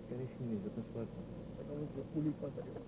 Коричневый, зато сладкий. Потому что пули подарил.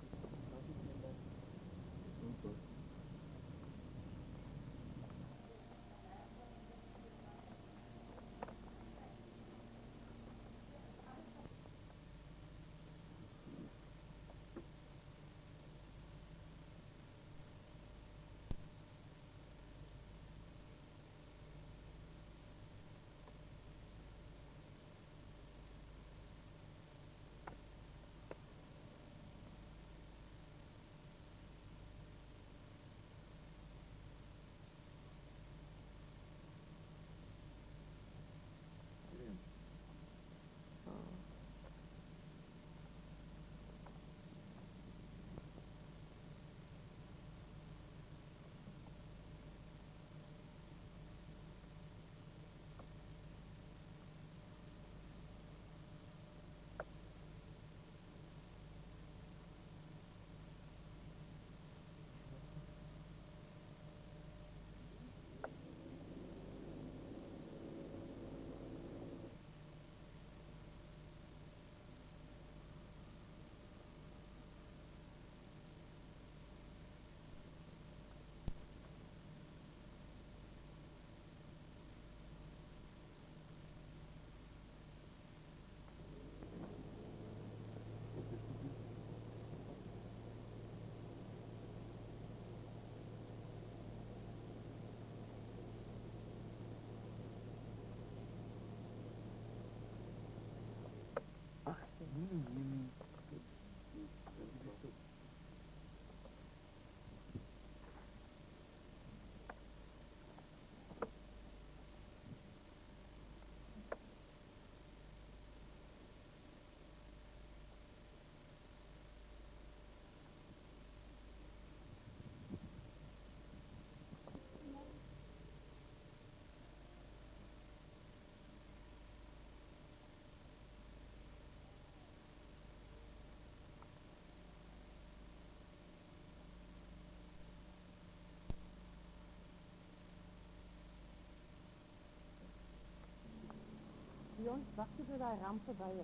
Jons, wacht je bij de ramp voorbij je.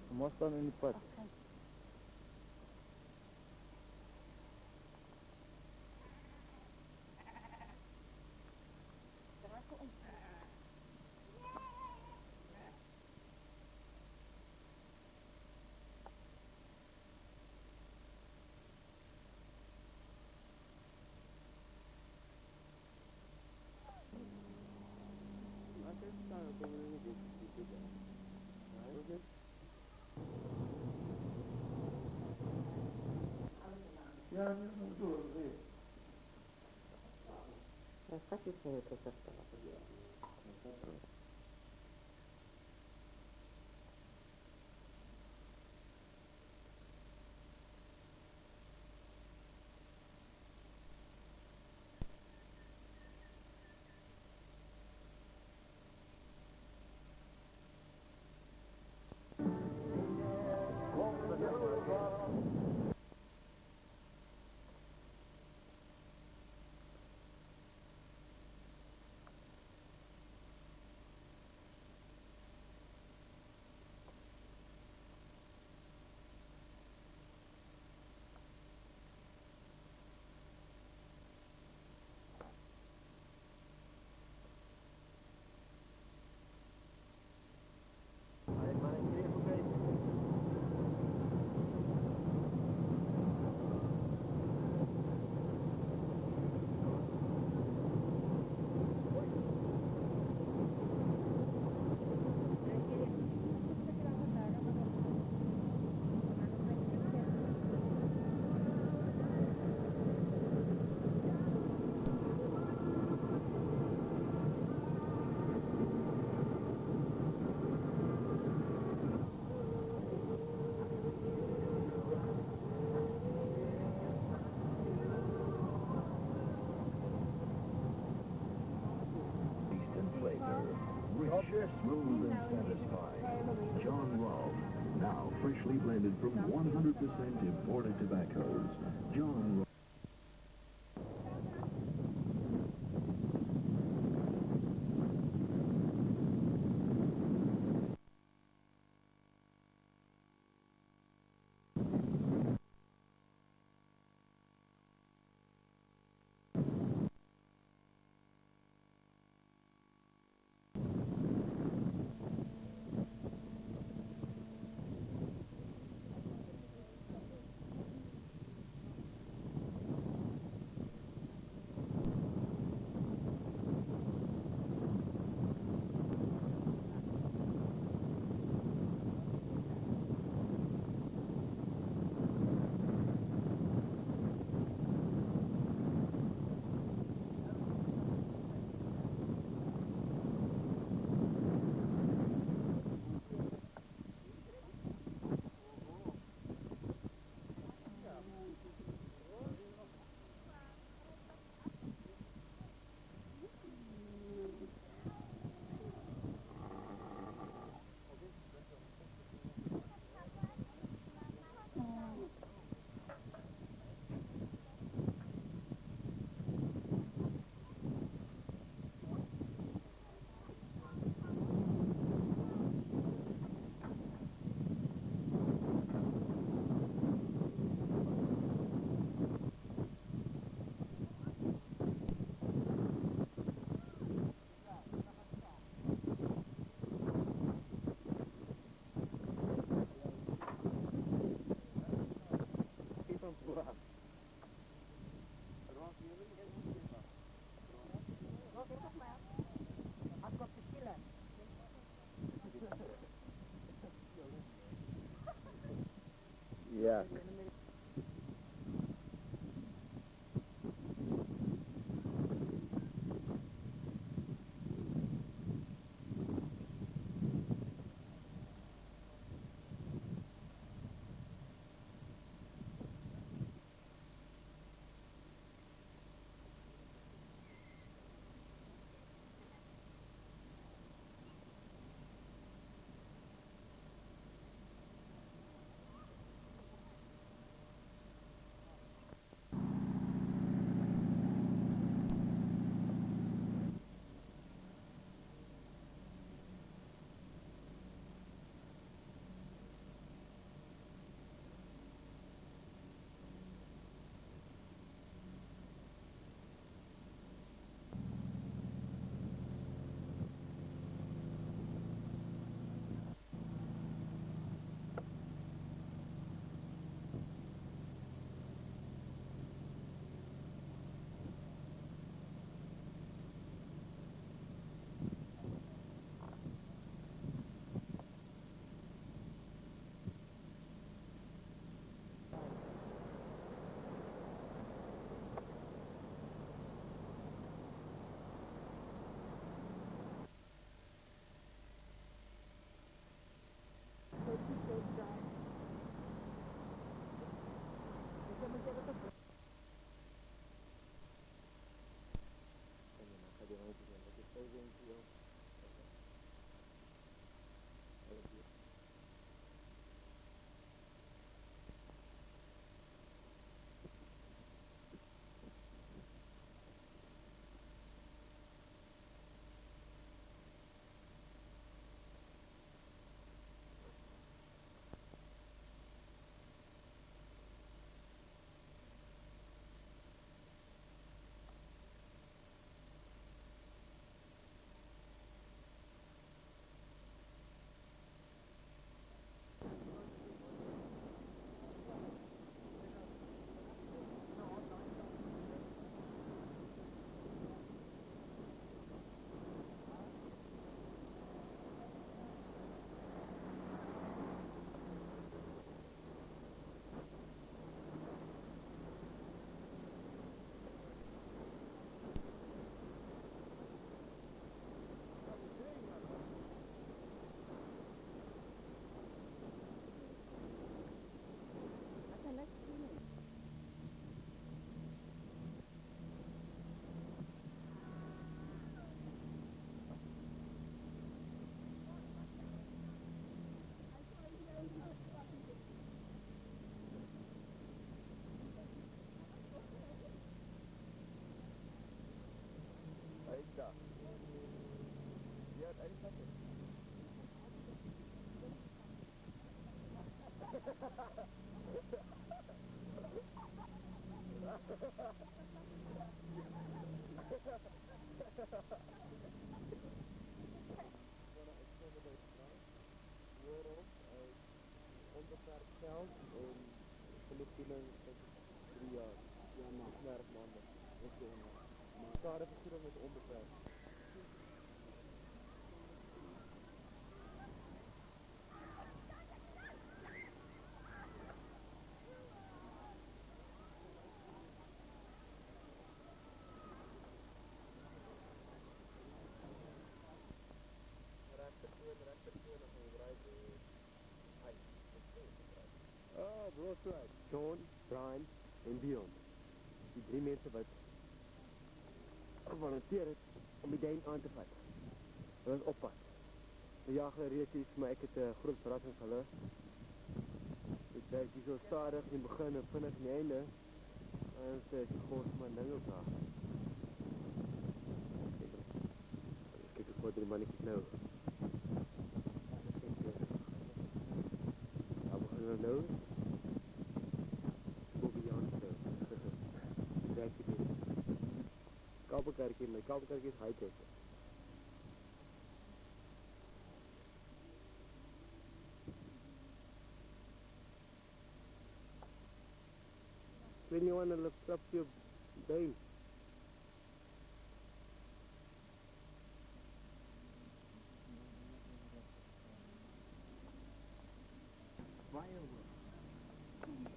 Je mag dan in de pad. Ja, nu moet door. Ja, straks zijn we terug. Smooth and satisfying. John Rolfe, now freshly blended from 100% imported tobaccos. John Rolfe. werk. Broadway. John, Brian en Dion. Die drie mense wat gevolunteer het om die duin aan te vat. Hulle is op pad. Een jaar gelede reeds, maar ek het 'n groot verrassing vir hulle. Dit werk hier so stadig in die begin en vinnig in die einde. En sê ek gous man ding op daar. Kyk ek voor die mannetjies nou. Ja, begin hulle nou. Kabelkerkie, my kabelkerkie is high-tech. When you want to lift up your day.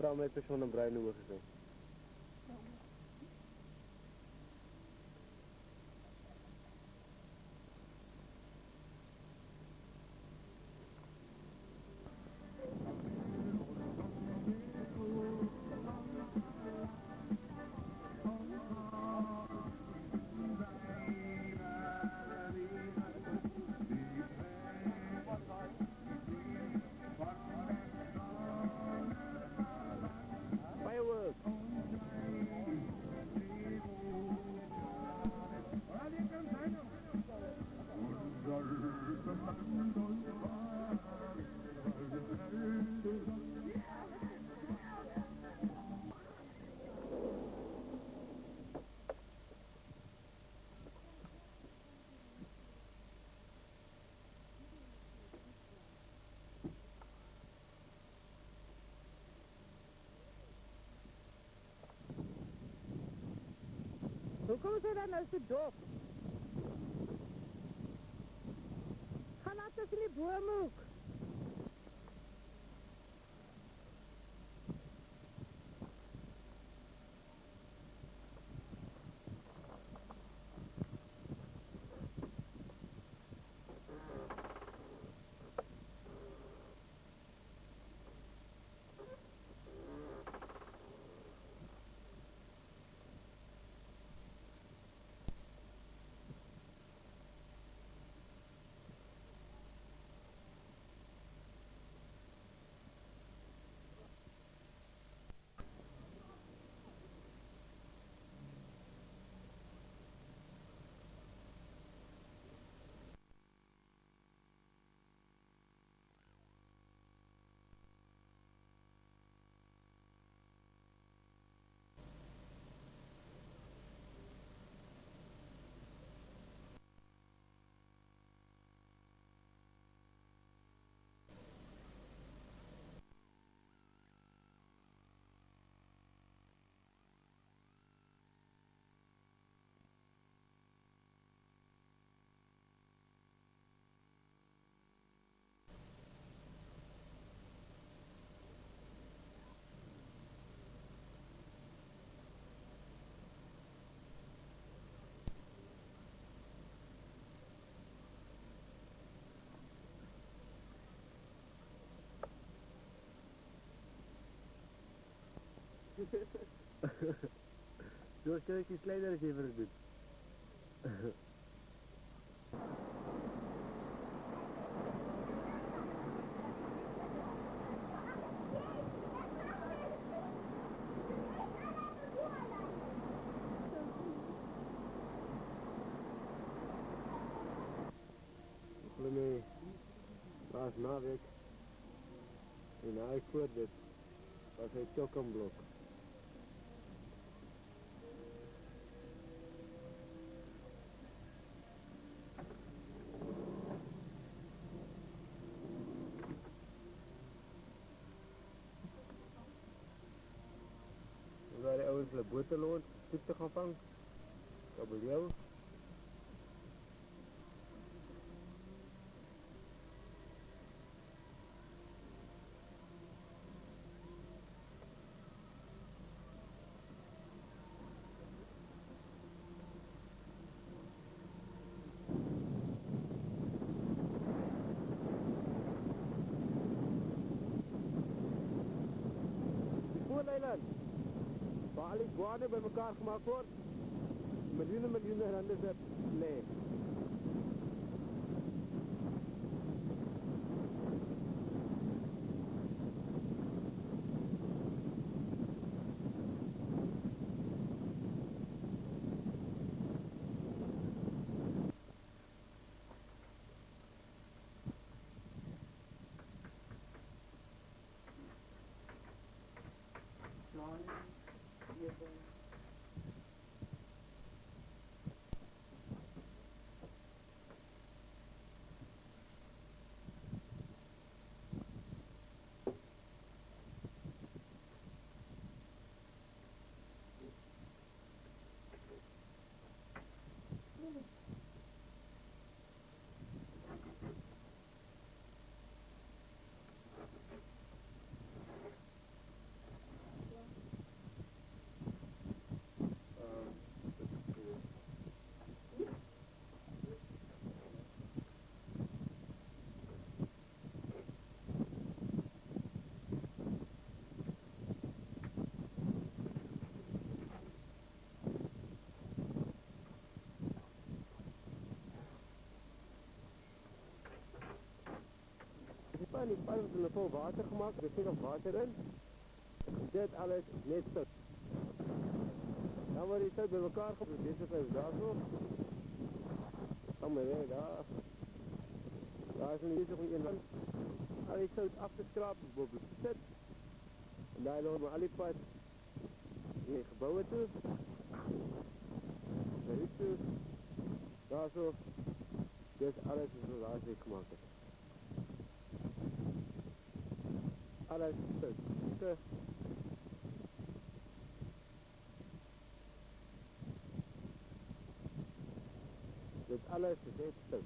vrouw met persoon een bruine ogen gezien. Fireworks! Hoe komen ze dan nou zo dop? Ga nou tussen die bome ook. Zoals kijk je slijder als je even doet. Mee, laat naweek. En hij voor dit. Dat is een chokamblok. Waar de ouders de boterloon te gaan vangen. Kabeljauw. Spoorlijnen, waar al die guarden bij elkaar gemaakt wordt, miljoenen randen zet leeg. alles in vol water gemaakt, er zit nog water in. Dit alles net zout. Dan wordt die zout bij elkaar gebracht, deze is daar zo. Kom maar weer, daar. Daar is een bezig om in al die zout af te schrapen, boven zit. En daar lopen we al die pad in die gebouwen toe. Naar hier toe. Daar zo. Dus alles is zo laatst weer gemaakt. Alles is zout. Zo. Dit alles is echt zout.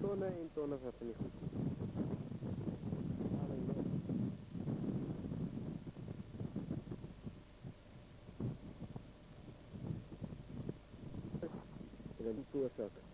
Tonne en tonne van die goed. En dan die toerzak.